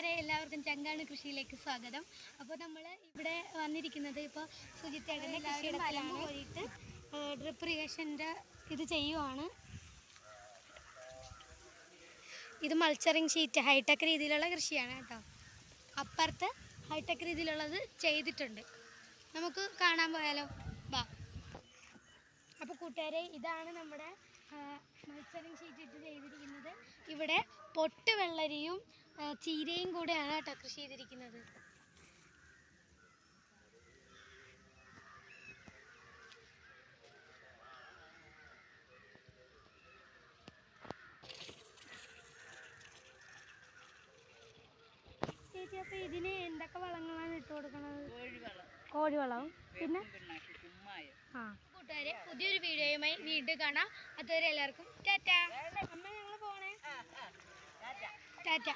കൂട്ടുകാരെ എല്ലാവർക്കും ചങ്കാണ് കൃഷിയിലേക്ക് സ്വാഗതം. അപ്പോൾ നമ്മൾ ഇവിടെ വന്നിരിക്കുന്നത് ഇപ്പോൾ സുജിത്തേട്ടൻ്റെ കൃഷിയിടത്തിലാണ്. പോയിട്ട് ഡ്രിപ്പ് ഇറിഗേഷൻ്റെ ഇത് ചെയ്യുവാണ്. ഇത് മൾച്ചറിങ് ഷീറ്റ് ഹൈടെക് രീതിയിലുള്ള കൃഷിയാണ് കേട്ടോ. അപ്പുറത്ത് ഹൈടെക് രീതിയിലുള്ളത് ചെയ്തിട്ടുണ്ട്. നമുക്ക് കാണാൻ പോയാലോ? വാ. അപ്പോൾ കൂട്ടുകാരെ, ഇതാണ് നമ്മുടെ മൾച്ചറിങ് ഷീറ്റ് ഇട്ട് ചെയ്തിരിക്കുന്നത്. ഇവിടെ പൊട്ട് വെള്ളരിയും ചീരയും കൂടെയാണ് കേട്ടോ കൃഷി ചെയ്തിരിക്കുന്നത്. ചേച്ചി, അപ്പോൾ ഇതിന് എന്തൊക്കെ വളങ്ങളാണ് ഇട്ട് കൊടുക്കുന്നത്? കോഴിവളവും പിന്നെ കൂട്ടുകാരെ, പുതിയൊരു വീഡിയോയുമായി വീണ്ടും കാണാം. അതുവരെ എല്ലാവർക്കും ടാറ്റ. അമ്മ, ഞങ്ങൾ പോണേ. ടാറ്റ.